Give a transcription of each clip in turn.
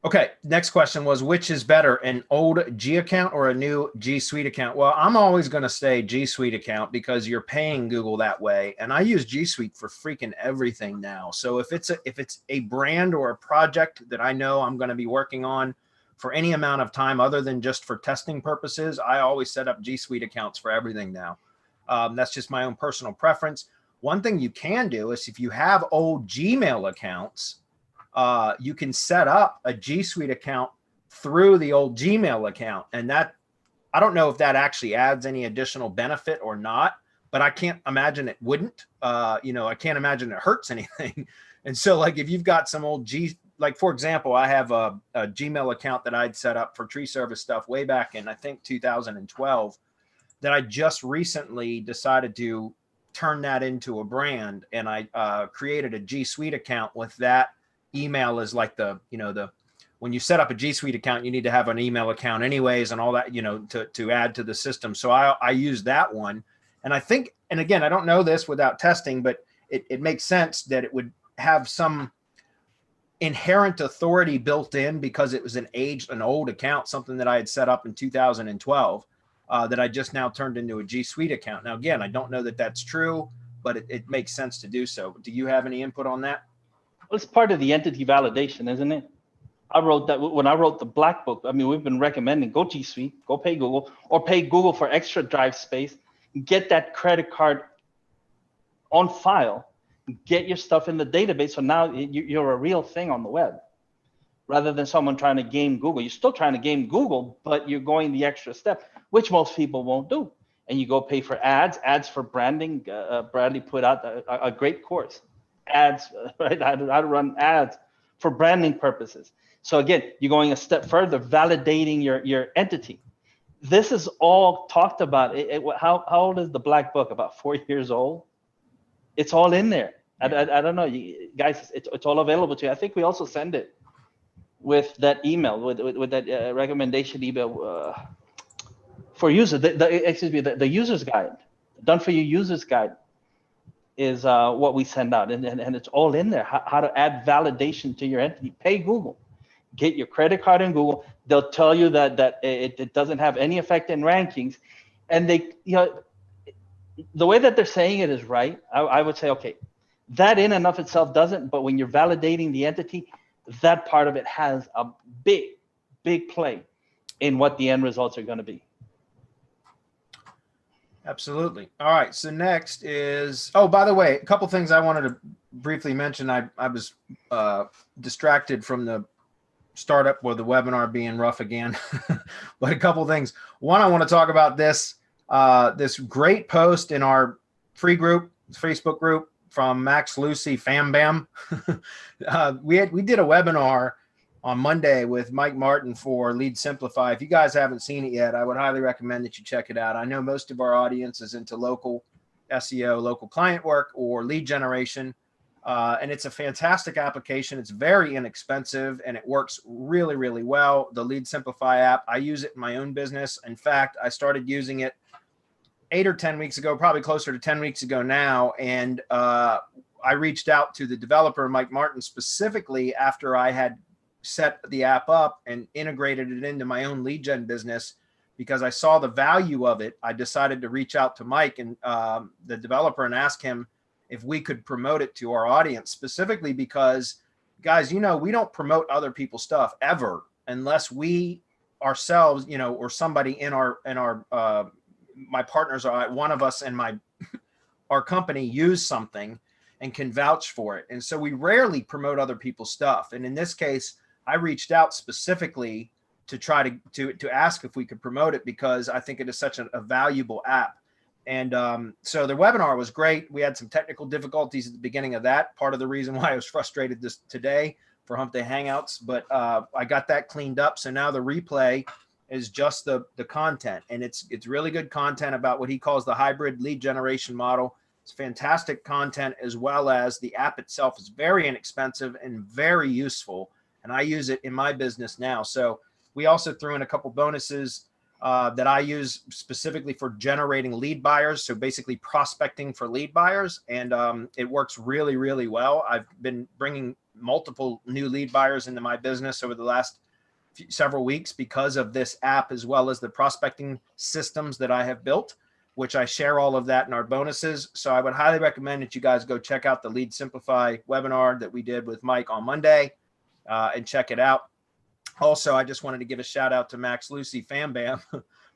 Okay, next question was, which is better, an old G account or a new G Suite account? Well, I'm always going to say G Suite account because you're paying Google that way, and I use G Suite for freaking everything now. So if it's a brand or a project that I know I'm going to be working on for any amount of time other than just for testing purposes, I always set up G Suite accounts for everything now. That's just my own personal preference. One thing you can do is if you have old Gmail accounts, you can set up a G Suite account through the old Gmail account. And that, I don't know if that actually adds any additional benefit or not, but I can't imagine it wouldn't. I can't imagine it hurts anything. And so, like, if you've got some old like, for example, I have a Gmail account that I'd set up for tree service stuff way back in, I think, 2012, that I just recently decided to turn that into a brand. And I created a G Suite account with that email is like when you set up a G Suite account, you need to have an email account anyways and all that, to add to the system. So I use that one. And I think, and again, I don't know this without testing, but it makes sense that it would have some inherent authority built in because it was an old account, something that I had set up in 2012 that I just now turned into a G Suite account. Now, again, I don't know that that's true, but it makes sense to do so. Do you have any input on that? Well, it's part of the entity validation, isn't it? I wrote that when I wrote the black book. I mean, we've been recommending go G Suite, go pay Google, or pay Google for extra drive space, get that credit card on file, get your stuff in the database. So now you're a real thing on the web rather than someone trying to game Google. You're still trying to game Google, but you're going the extra step, which most people won't do. And you go pay for ads for branding. Bradley put out a great course. Ads, right? How to run ads for branding purposes. So again, you're going a step further, validating your entity. This is all talked about. How old is the black book? About 4 years old. It's all in there. Yeah. I don't know, you guys. It's all available to you. I think we also send it with that email, with that recommendation email for user. The user's guide, done for you user's guide, is what we send out, and it's all in there. How to add validation to your entity. Pay Google, get your credit card in Google. They'll tell you that it doesn't have any effect in rankings, and they, the way that they're saying it is right. I would say, okay, that in and of itself doesn't, but when you're validating the entity, that part of it has a big play in what the end results are going to be. Absolutely. All right. So next is, oh, by the way, a couple things I wanted to briefly mention. I was distracted from the startup or the webinar being rough again, but a couple things. One, I want to talk about this great post in our free group, Facebook group from Max Lucy Fam Bam. We did a webinar on Monday with Mike Martin for Lead Simplify. If you guys haven't seen it yet, I would highly recommend that you check it out. I know most of our audience is into local SEO, local client work, or lead generation. And it's a fantastic application. It's very inexpensive and it works really, really well. The Lead Simplify app, I use it in my own business. In fact, I started using it 8 or 10 weeks ago, probably closer to 10 weeks ago now. And I reached out to the developer, Mike Martin, specifically after I had set the app up and integrated it into my own lead gen business because I saw the value of it. I decided to reach out to Mike and the developer and ask him if we could promote it to our audience, specifically because, guys, we don't promote other people's stuff ever unless we ourselves, or somebody in our my partners, are one of us in our company use something and can vouch for it. And so we rarely promote other people's stuff. And in this case, I reached out specifically to try to ask if we could promote it because I think it is such a valuable app. And so the webinar was great. We had some technical difficulties at the beginning of that. Part of the reason why I was frustrated today for Hump Day Hangouts, but I got that cleaned up. So now the replay is just the content, and it's really good content about what he calls the hybrid lead generation model. It's fantastic content, as well as the app itself is very inexpensive and very useful. And I use it in my business now. So we also threw in a couple bonuses that I use specifically for generating lead buyers. So basically prospecting for lead buyers. And it works really, really well. I've been bringing multiple new lead buyers into my business over the last several weeks because of this app, as well as the prospecting systems that I have built, which I share all of that in our bonuses. So I would highly recommend that you guys go check out the Lead Simplify webinar that we did with Mike on Monday and check it out. Also, I just wanted to give a shout out to Max Lucy Fam Bam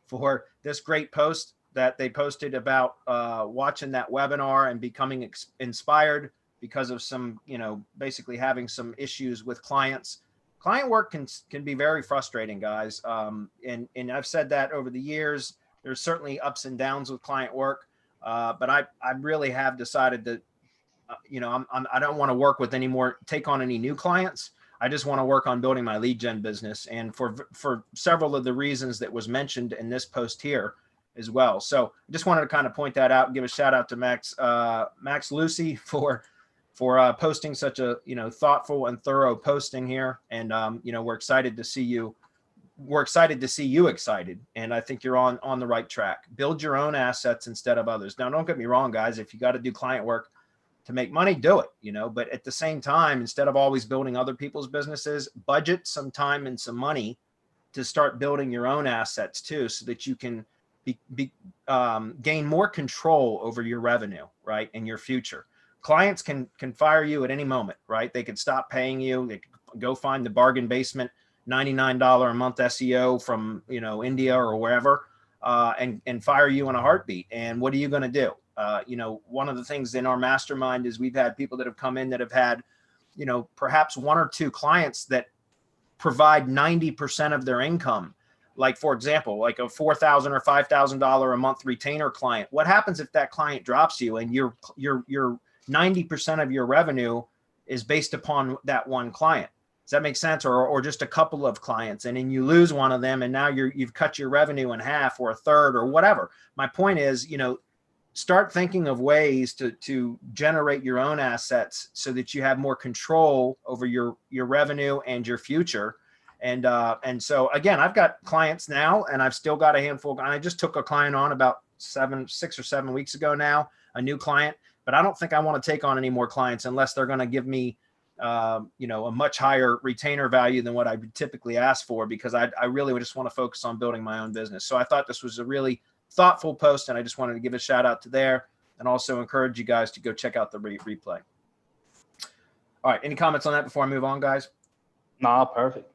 for this great post that they posted about watching that webinar and becoming inspired because of some, basically having some issues with clients. Client work can be very frustrating, guys. And I've said that over the years. There's certainly ups and downs with client work, but I really have decided that, I don't want to work with take on any new clients. I just want to work on building my lead gen business, and for several of the reasons that was mentioned in this post here as well. So I just wanted to kind of point that out and give a shout out to Max Lucy for posting such a thoughtful and thorough posting here. And we're excited to see you. We're excited to see you excited, and I think you're on the right track. Build your own assets instead of others. Now, don't get me wrong, guys. If you got to do client work to make money, do it. But at the same time, instead of always building other people's businesses, budget some time and some money to start building your own assets too, so that you can gain more control over your revenue, right, and your future. Clients can fire you at any moment, right? They could stop paying you. They could go find the bargain basement $99 a month SEO from India or wherever, and fire you in a heartbeat. And what are you going to do? One of the things in our mastermind is we've had people that have come in that have had, perhaps one or two clients that provide 90% of their income. Like, for example, like a $4,000 or $5,000 a month retainer client. What happens if that client drops you and your 90% of your revenue is based upon that one client? Does that make sense? Or just a couple of clients, and then you lose one of them, and now you've cut your revenue in half or a third or whatever. My point is, start thinking of ways to generate your own assets so that you have more control over your revenue and your future. And so again, I've got clients now, and I've still got a handful. I just took a client on about 6 or 7 weeks ago now, a new client, but I don't think I want to take on any more clients unless they're going to give me a much higher retainer value than what I would typically ask for, because I really would just want to focus on building my own business. So I thought this was a really thoughtful post, and I just wanted to give a shout out to there, and also encourage you guys to go check out the replay. All right. Any comments on that before I move on, guys? Nah, perfect.